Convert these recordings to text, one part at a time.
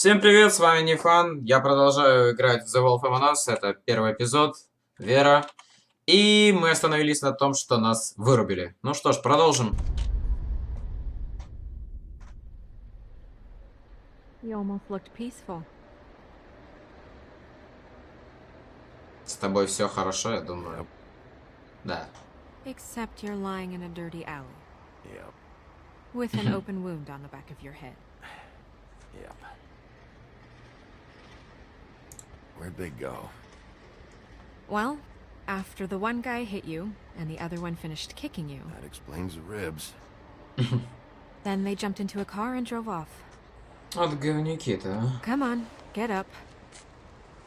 Всем привет, с вами Нифан. Я продолжаю играть в The Wolf Among Us. Это первый эпизод. Вера. И мы остановились на том, что нас вырубили. Ну что ж, продолжим. С тобой все хорошо, я думаю. Да. Except you're lying in a dirty alley. Yep. With an open wound on the back of your head. Yep. Where'd they go? Well, after the one guy hit you, and the other one finished kicking you. That explains the ribs. Then they jumped into a car and drove off. Вот говнюки-то, а. Come on, get up.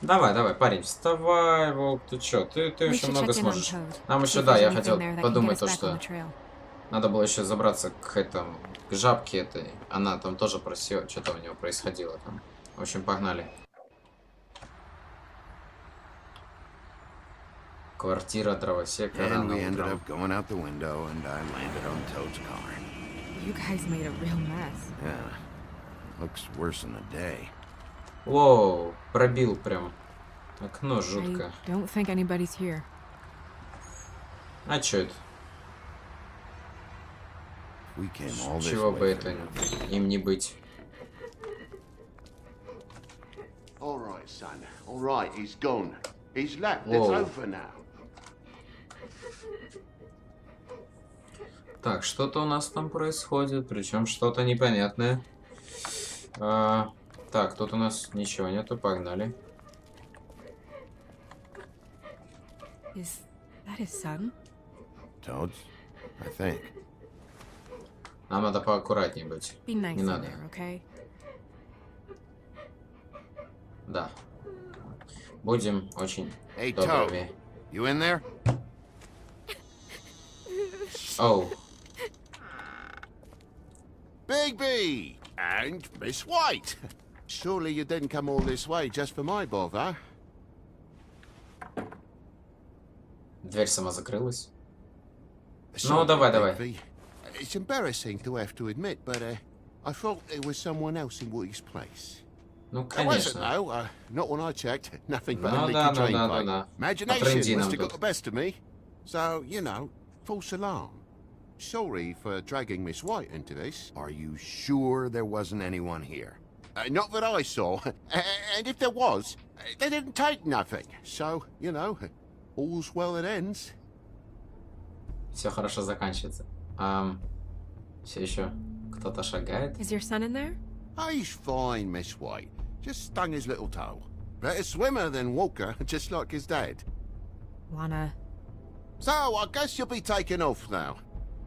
Давай, давай, парень, вставай, Волк, ты чё? Ты еще много сможешь. Нам еще, да, я хотел подумать то, что надо было еще забраться к жабке этой. Она там тоже просила, что-то у него происходило там. В общем, погнали. Квартира дровосека. And we ended up going out the window, and I landed on Toad's car. You guys made a real mess. Yeah, looks worse in the day. Воу, пробил прям окно жутко. I don't think anybody's here. А чё это? We came all this Чего бы way это for им не быть? All right, son. All right, he's gone. He's left. It's Whoa. over now. Так, что-то у нас там происходит, причем что-то непонятное. Так, тут у нас ничего нету, погнали. Is that his son? Toad's, I think. Нам надо поаккуратнее быть. Be nice Не in надо. there, okay? Да. Будем очень Hey, добрыми. Toad, you in there? Оу. Bigby! And Miss White! Surely you didn't come all this way just for my bother? Дверь сама закрылась. Sorry, давай, давай. Bigby. It's embarrassing to have to admit, but I thought there was someone else in Woody's place. Ну, There wasn't, конечно. though. Not when I checked. Nothing but Ну a leaky да, drain да, pipe. да. Imagination Отрынди must нам have got тут. the best of me. So, you know, false alarm. Sorry for dragging Miss White into this. Are you sure there wasn't anyone here? Not that I saw. And if there was, they didn't take nothing. So, you know, all's well that ends. Все хорошо заканчивается. Все еще кто-то шагает. Is your son in there? He's fine, Miss White. Just stung his little toe. Better swimmer than Walker, just like his dad. Wanna... So, I guess you'll be taking off now.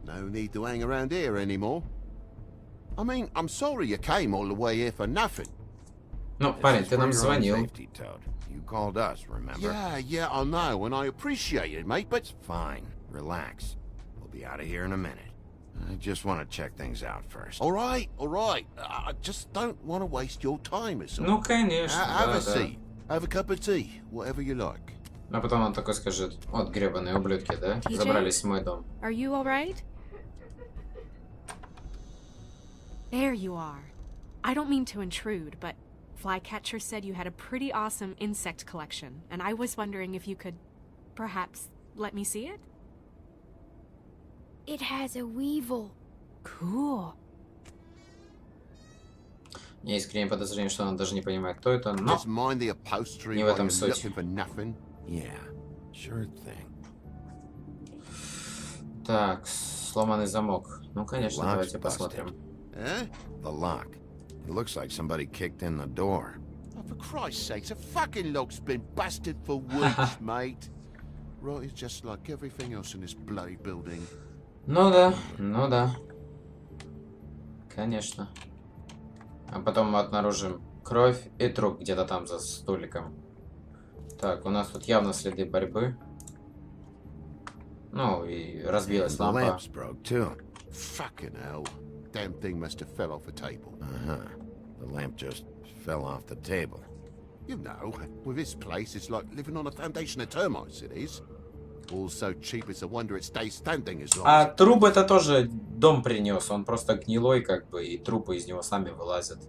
No need to hang around here anymore. I mean, I'm sorry you came all the way here for nothing. Ну, This парень, is ты for нам your own звонил. safety, Toad. You called us, remember? Yeah, I know, and I appreciate it, mate, but... Fine. Relax. We'll be out of here in a minute. I just want to check things out first. All right. I just don't want to waste your time, it's all. Ну, конечно, Have да, a да. seat. Have a cup of tea, whatever you like. А потом он такой скажет: вот гребаные ублюдки, да? TJ? Забрались в мой дом. Are you alright? There you are. I don't mean to intrude, but Flycatcher said you had a pretty awesome insect collection, and I was wondering if you could perhaps let me see it? It has a weevil. Cool. У меня искреннее подозрение, что она даже не понимает, кто это, но... Just mind the upholstery Не в while этом you're суть. looking for nothing. Yeah, sure thing. Так, сломанный замок. Ну, конечно, Lock's давайте busted. посмотрим. Eh? The lock. It looks like somebody kicked in the door. Oh, for Christ's sake, the fucking lock's been busted for weeks, mate. Right, it's just like everything else in this bloody building. Ну да. Конечно. А потом мы обнаружим кровь и труп где-то там за столиком. Так, у нас тут явно следы борьбы. Ну, и разбилась The лампа. lamps broke too. Fucking hell. Damn thing must have fell off a table. Uh-huh. The lamp just fell off the table. You know, with this place, it's like living on a foundation of termites, it is. All so cheap, it's a wonder it stays standing as long А as... труп это тоже дом принес. Он просто гнилой, как бы, и трупы из него сами вылазят.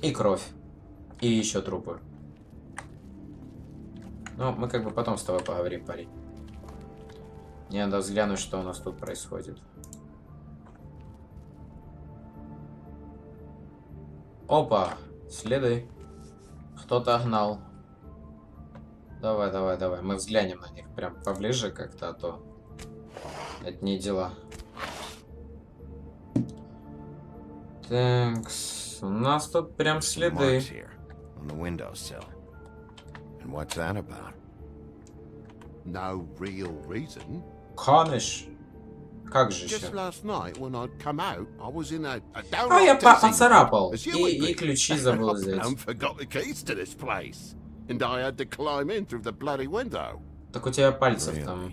И кровь. И еще трупы. Ну, мы как бы потом с тобой поговорим, парень. Мне надо взглянуть, что у нас тут происходит. Опа, следы. Кто-то гнал. Давай, давай, давай. Мы взглянем на них прям поближе как-то, а то это не дела. Так, у нас тут прям следы. No real reason. Канеш. Как же Just еще? last night when I'd come out, I was in a А downright я dizzy поцарапал. as you would И be. ключи забыл I взять. forgot the keys to this place, and I had to climb in through the bloody window. Так у тебя пальцев там.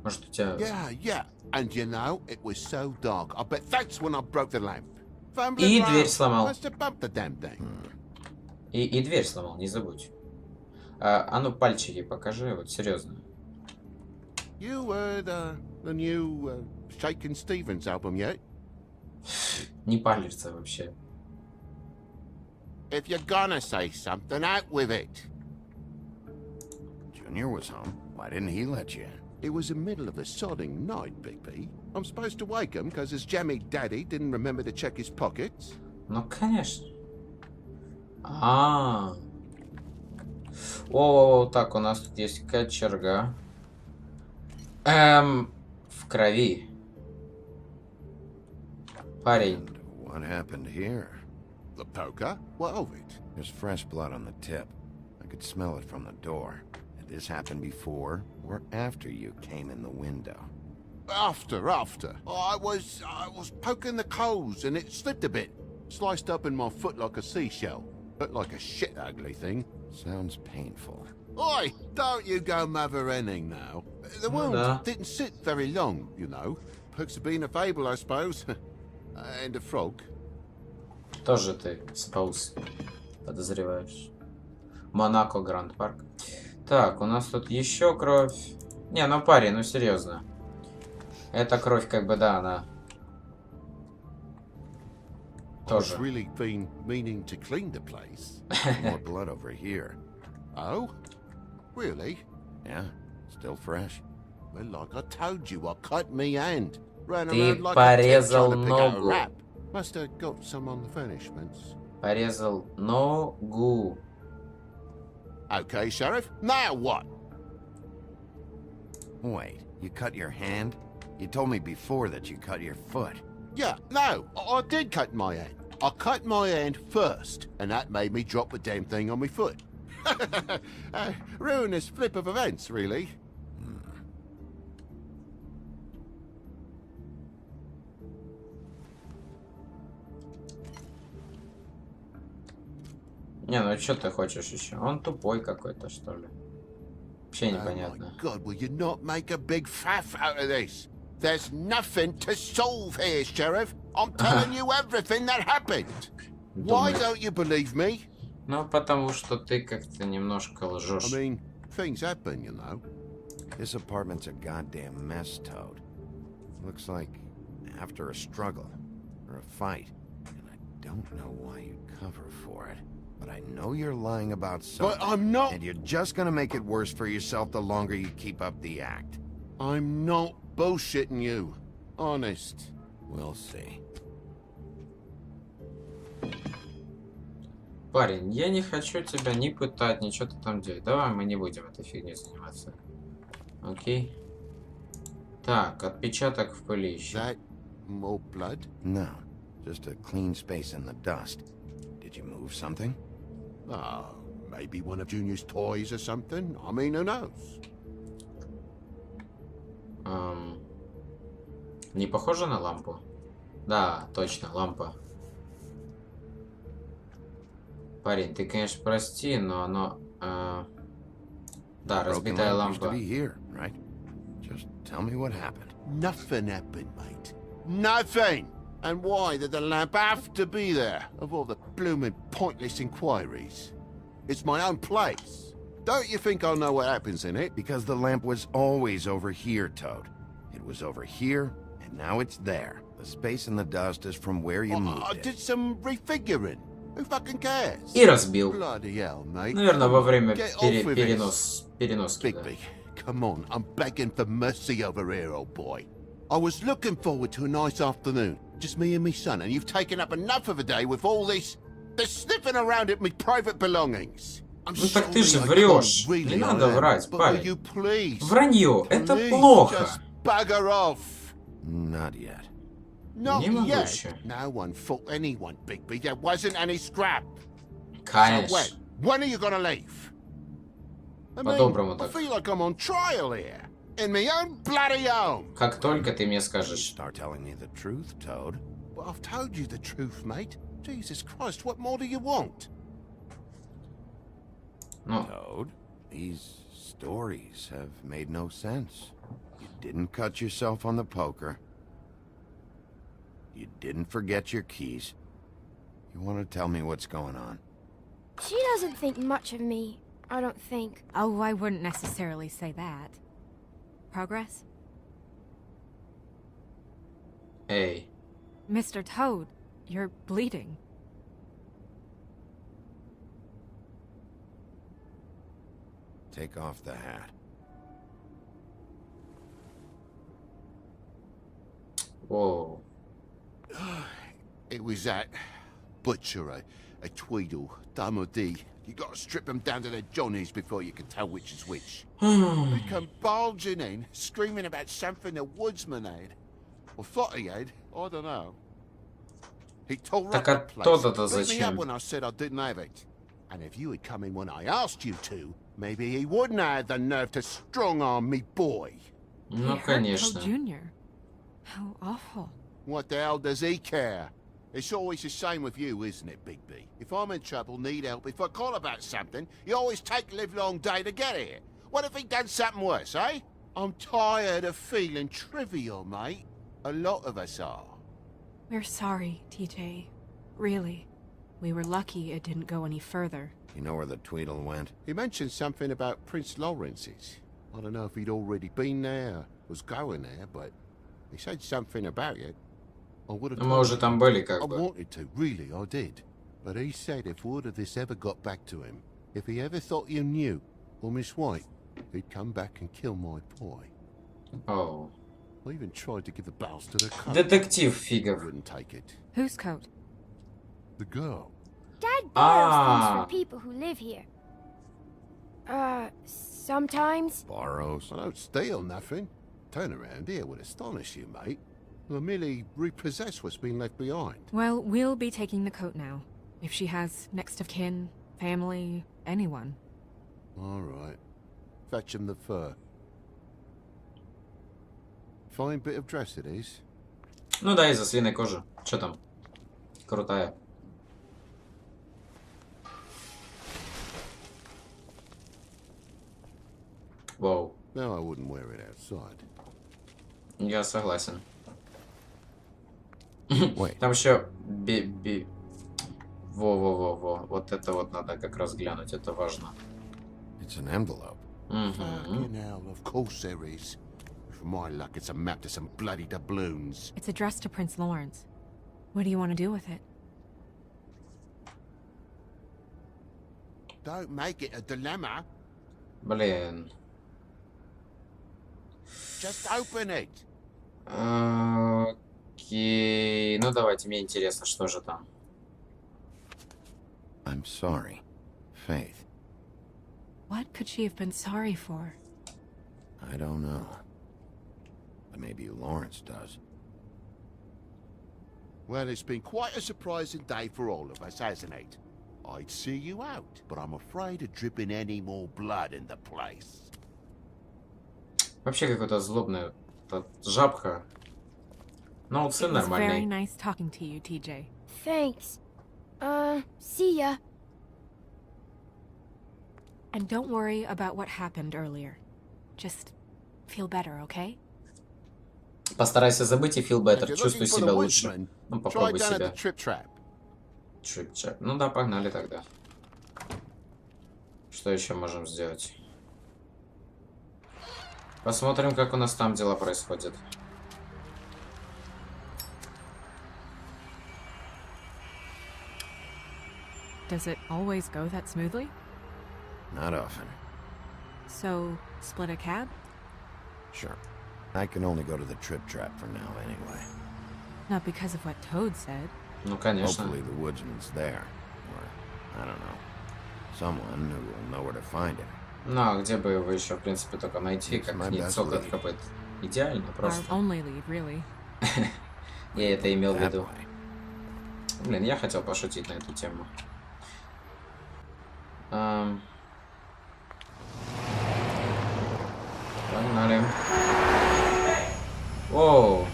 Может у тебя... Yeah. And you know, it was so dark. I bet that's when I broke the lamp. И дверь сломал. Must have bumped the damn thing. И дверь сломал, не забудь. А ну пальчики покажи, вот серьезно. You heard the new Shakin' Stevens album yet? Не палится вообще. If you're gonna say something, out with it. Junior was home. Why didn't he let you in? It was the middle of a sodding night, Bigby. I'm supposed to wake him because his jammy daddy didn't remember to check his pockets. Ну, конечно. О, так, у нас тут есть кочерга. В крови. Парень. What happened here? The poker? What of it? There's fresh blood on the tip. I could smell it from the door. Did this happen before or after you came in the window? After. I was poking the coals and it slipped a bit. Sliced up in my foot like a seashell. Looked like a shit ugly thing. Sounds painful. Oi, don't you go mother-henning now. The wound didn't sit very long, you know. Perks of being a fable, I suppose. And a frog. Тоже ты спаус подозреваешь. Монако Гранд Парк. Так, у нас тут еще кровь. Не, ну парень, ну серьезно. Эта кровь как бы, да, она... Тоже. I've really been meaning to clean the place. More blood over here. Oh? Really? Yeah, still fresh. Well, like I told you, I cut me hand. Ran Ты around like a порезал tip trying to pick out a ногу. rap. Must have got some on the furnishments. Порезал ногу. Okay, Sheriff. Now what? Wait, you cut your hand? You told me before that you cut your foot. Yeah, no, I did cut my hand. I cut my hand first, and that made me drop the damn thing on my foot. Ruinous flip of events, really. Не, ну что ты хочешь еще? Он тупой какой-то, что ли? Вообще Oh непонятно. my God, will you not make a big faff out of this? There's nothing to solve here, Sheriff. I'm telling you everything that happened. Why don't you believe me? Ну, потому что ты как-то немножко лжешь. I mean, things happen, you know. This apartment's a goddamn mess, Toad. Looks like after a struggle or a fight. And I don't know why you'd cover for it. But I know you're lying about something. But I'm not. And you're just gonna make it worse for yourself the longer you keep up the act. I'm not bullshitting you. Honest. We'll see. Парень, я не хочу тебя ни пытать, ни что-то там делать. Давай мы не будем этой фигней заниматься. Окей. Так, отпечаток в пыли еще. That more blood? No, just a clean space in the dust. Did you move something? Oh, maybe one of Junior's toys or something. I mean, who knows? Не похоже на лампу? Да, точно, лампа. Парень, ты, конечно, прости, но оно... да, разбитая лампа. Right? Just tell me what happened. Nothing happened, mate. Nothing! And why did the lamp have to be there, of all the blooming pointless inquiries? It's my own place. Don't you think I'll know what happens in it? Because the lamp was always over here, Toad. It was over here, and now it's there. The space in the dust is from where you moved I it. did some refiguring. Who fucking cares? И разбил. Bloody hell, mate. Наверное, во время Get off with переноски. Да. Bigby, come on. I'm begging for mercy over here, old boy. I was looking forward to a nice afternoon. Just me and me son, and you've taken up enough of a day with all this sniffing around at me private belongings. Ну так ты же врешь. Не надо врать, парень. Вранье, это плохо. Not yet. Не могу еще. No one fought anyone, Bigby. There wasn't any scrap. Конечно. So when are you gonna leave? По-доброму I так. feel like I'm on trial here. In my own bloody home. Как только ты мне скажешь. Start telling me the truth, Toad. Well, I've told you the truth, mate. Jesus Christ, what more do you want? Ну. Toad, these stories have made no sense. You didn't cut yourself on the poker. You didn't forget your keys. You want to tell me what's going on? She doesn't think much of me, I don't think. Oh, I wouldn't necessarily say that. Progress? Эй. Mr. Toad, you're bleeding. Take off the hat. Whoa. It was that butcher, a Tweedle, Dumody. You gotta strip them down to their johnnies before you can tell which is which. They come bulging in, screaming about something the woodsman had. Or thought he had, I don't know. He tore up the place. Beat me up when I said I didn't have it. And if you had come in when I asked you to, maybe he wouldn't have the nerve to strong-arm me boy. Ну, конечно. Junior. How awful. What the hell does he care? It's always the same with you, isn't it, Bigby? If I'm in trouble, need help, if I call about something, you always take a livelong day to get here. What if he'd done something worse, eh? I'm tired of feeling trivial, mate. A lot of us are. We're sorry, TJ. Really. We were lucky it didn't go any further. You know where the Tweedle went? He mentioned something about Prince Lawrence's. I don't know if he'd already been there, was going there, but he said something about it. I would have Мы уже там были, I как бы. wanted to, really, I did. But he said if word of this ever got back to him, if he ever thought you knew, or Miss White, he'd come back and kill my boy. Оу. I even tried to give the bastard a coat. Детектив He фигов. wouldn't take it. Whose coat? The girl. Dad borrows Ah. things from people who live here. Sometimes. Borrows. I don't steal nothing. Turn around here would astonish you, mate. I merely repossess what's been left behind. Well, we'll be taking the coat now. If she has next of kin, family, anyone. All right. Fetch him the fur. Fine bit of dress it is. Ну да, из ослиной кожи. Чё там? Крутая. Вау. No, I wouldn't wear it outside. Я согласен. Wait. Там еще Во-во-во-во. Вот это вот надо как раз глянуть, это важно. It's an envelope. Fucking hell, of course there is. For my luck, it's a map to some bloody doubloons. It's addressed to Prince Lawrence. What do you want to do with it? Don't make it a dilemma. Блин. Just open it. Окей. Ну давайте, мне интересно, что же там. I'm sorry, Faith. What could she have been sorry for? I don't know. But maybe Lawrence does. Well, it's been quite a surprising day for all of us, hasn't it? I'd see you out, but I'm afraid of dripping any more blood in the place. Вообще какой-то злобный жабка. Ну, сын It was very нормальный. nice talking to you, TJ. Thanks. See ya. And don't worry about what happened earlier. Just feel better, okay? Постарайся забыть и feel better. If you're Чувствуй looking for себя the лучше. woodsman, Ну, try попробуй down at the себя. trip trap. Чип-чап. Ну да, погнали тогда. Что еще можем сделать? Посмотрим, как у нас там дела происходят. Does it always go that smoothly? Not often. So, split a cab? Sure. I can only go to the Trip Trap for now anyway. Not because of what Toad said. Ну, конечно. Hopefully the woodsman's there. Or, I don't know. Someone who will know where to find him. Ну, а где бы его еще, в принципе, только найти, как не цокот копыт. Идеально, Our просто. only lead, really. Я это имел в That виду. way. Блин, я хотел пошутить на эту тему. Погнали. Воу.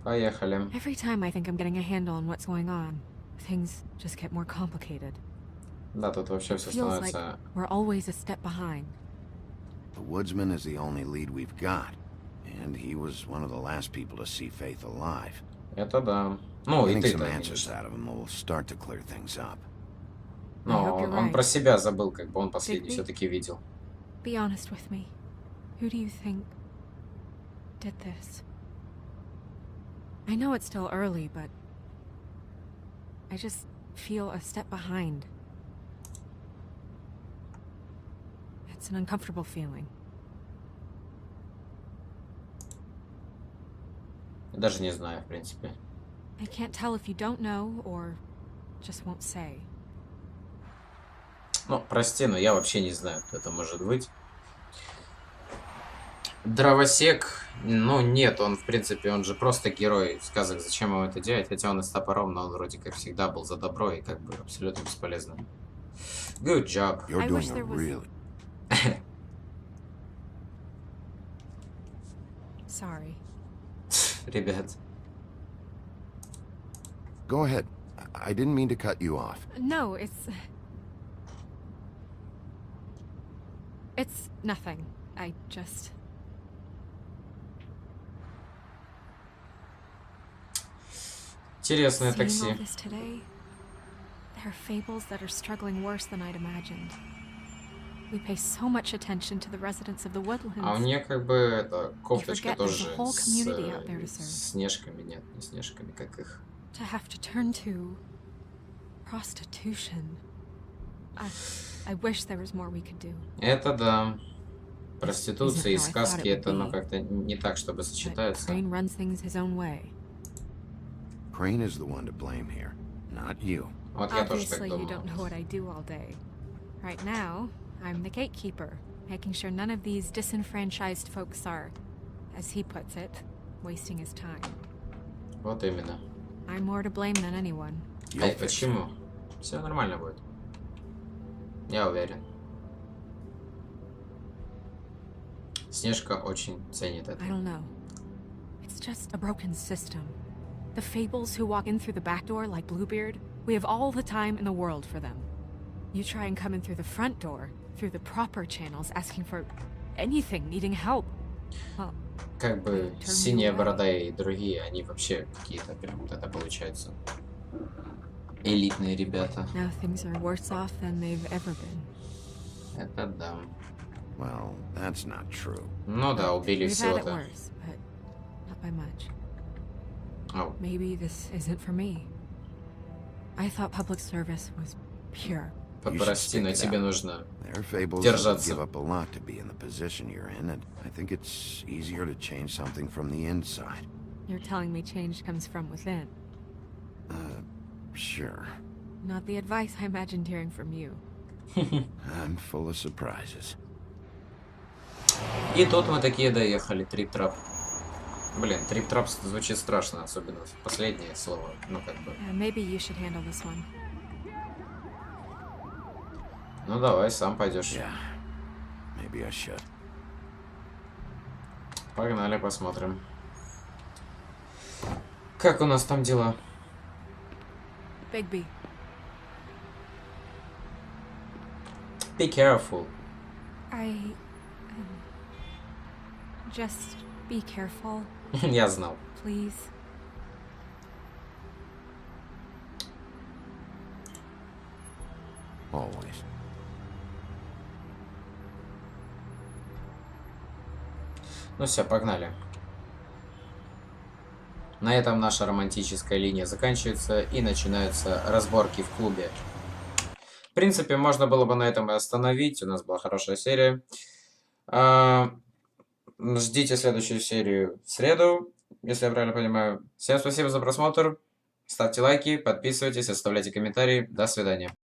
Поехали. Every time I think I'm getting a handle on what's going on, things just get more complicated. Да, тут вообще все Feels like становится... we're always a step behind. The woodsman is the only lead we've got. And he was one of the last people to see Faith alive. Это да. Ну, и Getting some ты-то, answers конечно. out of him will start to clear things up. I Но hope you're он right. про себя забыл, как бы он последний Bigby? все-таки видел. Be honest with me. Who do you think did this? I know it's still early, but I just feel a step behind. It's an uncomfortable feeling. Я даже не знаю, в принципе. I can't tell if you don't know or just won't say. Ну, прости, но я вообще не знаю, кто это может быть. Дровосек, ну нет, он в принципе, он же просто герой сказок, зачем ему это делать, хотя он и с топором, но он вроде как всегда был за добро и как бы абсолютно бесполезно. Good job. You're I doing wish a there was- really... Sorry. Ребят. Go ahead. I didn't mean to cut you off. No, it's nothing. I just... Интересное Seeing all такси. this today, there are fables that are struggling worse than I'd imagined. We pay so much attention to the residents of the woodlands. А у нее как бы это кофточка forget there's тоже a whole community out there to serve. с снежками, нет, не снежками, как их. To have to turn to prostitution. I wish there was more we could do. Это да. Проституция и Isn't how I thought сказки it would это, ну, be. как-то не так, чтобы But сочетаются. Crane runs things his own way. Crane is the one to blame here, not you. Вот я тоже так Obviously, you думал. don't know what I do all day. Right now, I'm the gatekeeper, making sure none of these disenfranchised folks are, as he puts it, wasting his time. Вот именно. I'm more to blame than anyone. Эй, почему? Все нормально будет. Я уверен. Снежка очень ценит это. I don't know. It's just a broken system. The fables who walk in through the back door like Bluebeard, we have all the time in the world for them. You try and come in through the front door, through the proper channels, asking for anything, needing help. Well, Как бы синяя борода и другие, они вообще какие-то прям вот это получаются. Элитные ребята. now things are worse off than they've ever been. Это да. Well, that's not true. Ну да, убили We've had it всего-то. worse, but not by much. Ау. Maybe this isn't for me. I thought public service was pure. You should Прости, но stick it тебе out. нужно... There are fables that would Держаться. give up a lot to be in the position you're in, and I think it's easier to change something from the inside. You're telling me change comes from within. Sure. Not the advice I imagined hearing from you. I'm full of surprises. И тут мы такие доехали, трип-трап. Блин, трип-трап звучит страшно, особенно последнее слово. Ну, как бы. Maybe you should handle this one. Ну, давай, сам пойдешь. Yeah. Maybe I should. Погнали, посмотрим. Как у нас там дела? Bigby, Be careful. just be careful, Я знал. please. Always. Ну все, погнали. На этом наша романтическая линия заканчивается и начинаются разборки в клубе. В принципе, можно было бы на этом и остановить. У нас была хорошая серия. Ждите следующую серию в среду, если я правильно понимаю. Всем спасибо за просмотр. Ставьте лайки, подписывайтесь, оставляйте комментарии. До свидания.